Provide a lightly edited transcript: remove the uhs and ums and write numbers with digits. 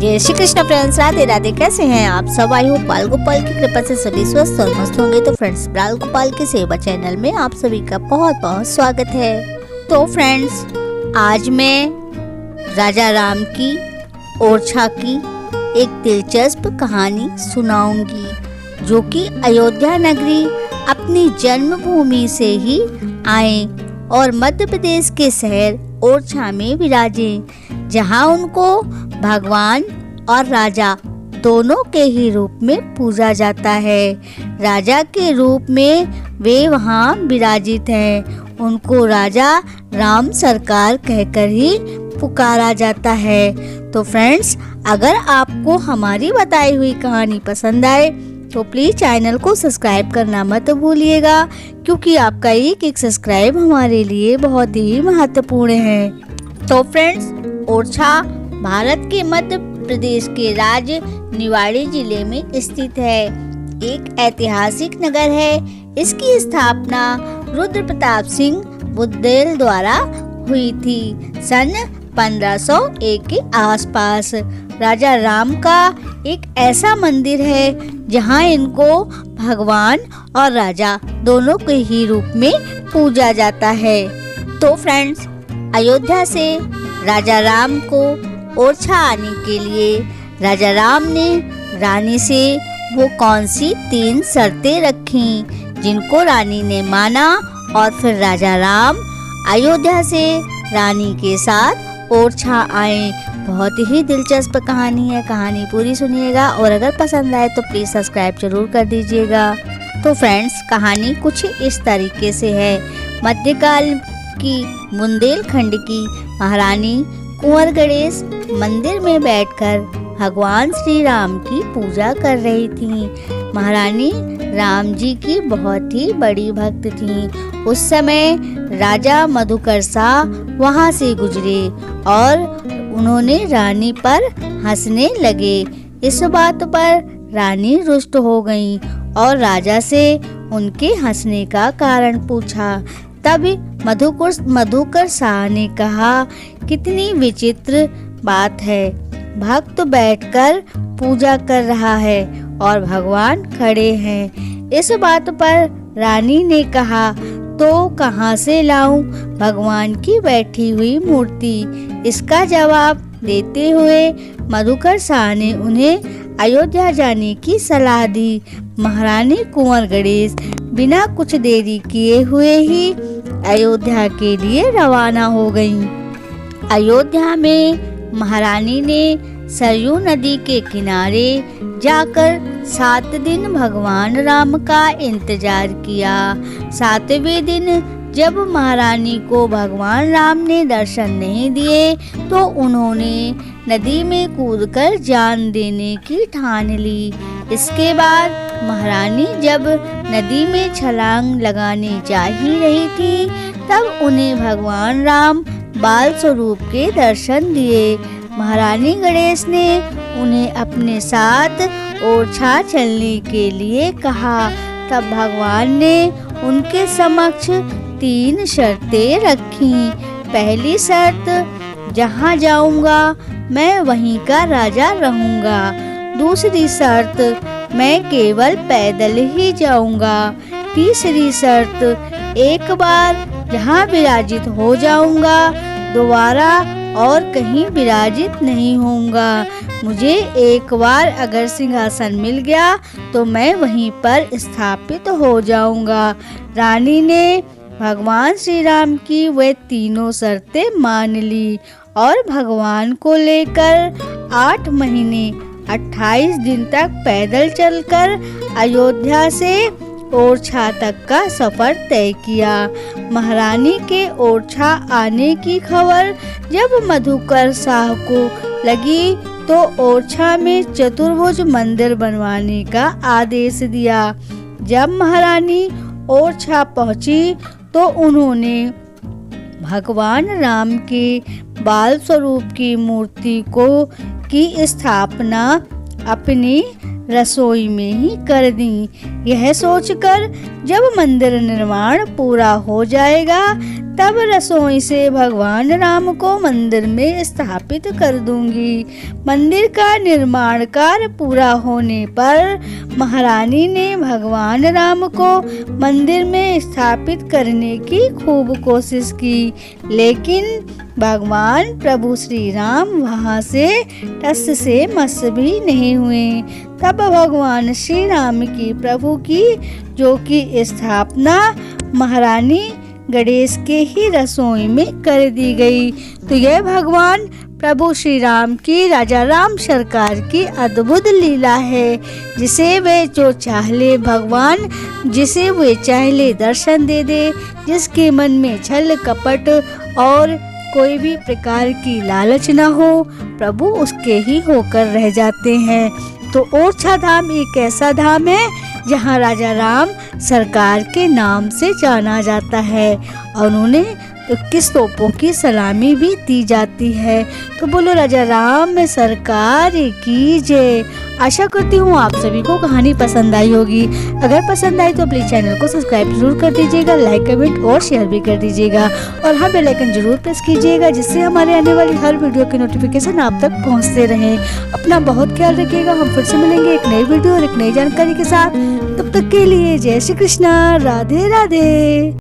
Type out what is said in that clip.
जय श्री कृष्ण फ्रेंड्स, राधे राधे। कैसे हैं आप सब? आई होप बाल गोपाल की कृपा से सभी स्वस्थ और मस्त होंगे। तो फ्रेंड्स, बाल गोपाल की सेवा चैनल में आप सभी का बहुत बहुत स्वागत है। तो फ्रेंड्स, आज मैं राजा राम की ओरछा की एक दिलचस्प कहानी सुनाऊंगी, जो कि अयोध्या नगरी अपनी जन्मभूमि से ही आए और मध्य प्रदेश के शहर ओरछा में विराजे, जहां उनको भगवान और राजा दोनों के ही रूप में पूजा जाता है। राजा के रूप में वे वहां विराजित हैं। उनको राजा राम सरकार कहकर ही पुकारा जाता है। तो फ्रेंड्स, अगर आपको हमारी बताई हुई कहानी पसंद आए तो प्लीज चैनल को सब्सक्राइब करना मत भूलिएगा, क्योंकि आपका एक सब्सक्राइब हमारे लिए बहुत ही महत्वपूर्ण है। तो फ्रेंड्स, ओरछा भारत के मध्य प्रदेश के राज्य निवाड़ी जिले में स्थित है। एक ऐतिहासिक नगर है। इसकी स्थापना रुद्र प्रताप सिंह बुंदेल द्वारा हुई थी सन 1501 के आसपास। राजा राम का एक ऐसा मंदिर है जहां इनको भगवान और राजा दोनों के ही रूप में पूजा जाता है। तो फ्रेंड्स, अयोध्या से राजा राम को ओरछा आने के लिए राजा राम ने रानी से वो कौन सी 3 शर्तें रखी, जिनको रानी ने माना और फिर राजा राम अयोध्या से रानी के साथ ओरछा आए। बहुत ही दिलचस्प कहानी है। कहानी पूरी सुनिएगा और अगर पसंद आए तो प्लीज सब्सक्राइब जरूर कर दीजिएगा। तो फ्रेंड्स, कहानी कुछ इस तरीके से है। मध्यकाल की बुंदेलखंड की महारानी कुंवर गणेश मंदिर में बैठकर भगवान श्री राम की पूजा कर रही थी। महारानी राम जी की बहुत ही बड़ी भक्त थी। उस समय राजा मधुकर शाह वहां से गुजरे और उन्होंने रानी पर हंसने लगे। इस बात पर रानी रुष्ट हो गई और राजा से उनके हंसने का कारण पूछा। तब मधुकर शाह ने कहा, कितनी विचित्र बात है, भक्त बैठकर पूजा कर रहा है और भगवान खड़े हैं। इस बात पर रानी ने कहा, तो कहाँ से लाऊं भगवान की बैठी हुई मूर्ति? इसका जवाब देते हुए मधुकर शाह ने उन्हें अयोध्या जाने की सलाह दी। महारानी कुंवर गणेश बिना कुछ देरी किए हुए ही अयोध्या के लिए रवाना हो गईं। अयोध्या में महारानी ने सरयू नदी के किनारे जाकर 7 दिन भगवान राम का इंतजार किया। 7वें दिन जब महारानी को भगवान राम ने दर्शन नहीं दिए तो उन्होंने नदी में कूदकर जान देने की ठान ली। इसके बाद महारानी जब नदी में छलांग लगाने जा ही रही थी, तब उन्हें भगवान राम बाल स्वरूप के दर्शन दिए। महारानी गणेश ने उन्हें अपने साथ ओरछा चलने के लिए कहा। तब भगवान ने उनके समक्ष 3 शर्तें रखी। पहली शर्त, जहाँ जाऊंगा मैं वहीं का राजा रहूंगा। दूसरी शर्त, मैं केवल पैदल ही जाऊंगा। तीसरी शर्त, एक बार जहाँ विराजित हो जाऊंगा दोबारा और कहीं विराजित नहीं होऊंगा। मुझे एक बार अगर सिंहासन मिल गया तो मैं वहीं पर स्थापित हो जाऊंगा। रानी ने भगवान श्री राम की वे तीनों शर्तें मान ली और भगवान को लेकर 8 महीने 28 दिन तक पैदल चलकर अयोध्या से ओरछा तक का सफर तय किया। महारानी के ओरछा आने की खबर जब मधुकर शाह को लगी तो ओरछा में चतुर्भुज मंदिर बनवाने का आदेश दिया। जब महारानी ओरछा पहुंची तो उन्होंने भगवान राम के बाल स्वरूप की मूर्ति की स्थापना अपनी रसोई में ही कर दी। यह सोचकर जब मंदिर निर्माण पूरा हो जाएगा तब रसोई से भगवान राम को मंदिर में स्थापित कर दूंगी। मंदिर का निर्माण कार्य पूरा होने पर महारानी ने भगवान राम को मंदिर में स्थापित करने की खूब कोशिश की, लेकिन भगवान प्रभु श्री राम वहां से टस से मस भी नहीं हुए। तब भगवान श्री राम की प्रभु की जो की स्थापना महारानी गणेश के ही रसोई में कर दी गई। तो यह भगवान प्रभु श्री राम की राजा राम सरकार की अद्भुत लीला है, जिसे वे जो चाहे भगवान जिसे वे चाहे दर्शन दे दे। जिसके मन में छल कपट और कोई भी प्रकार की लालच न हो, प्रभु उसके ही होकर रह जाते हैं। तो ओरछा धाम एक ऐसा धाम है जहाँ राजा राम सरकार के नाम से जाना जाता है और उन्होंने 21 तोपों की सलामी भी दी जाती है। तो बोलो राजा राम सरकार की जय। आशा करती हूँ आप सभी को कहानी पसंद आई होगी। अगर पसंद आई तो प्लीज चैनल को सब्सक्राइब जरूर कर दीजिएगा, लाइक कमेंट और शेयर भी कर दीजिएगा और हाँ बेल आइकन जरूर प्रेस कीजिएगा, जिससे हमारे आने वाली हर वीडियो की नोटिफिकेशन आप तक पहुँचते रहें। अपना बहुत ख्याल रखिएगा। हम फिर से मिलेंगे एक नई वीडियो और एक नई जानकारी के साथ। तब तक के लिए जय श्री कृष्णा, राधे राधे।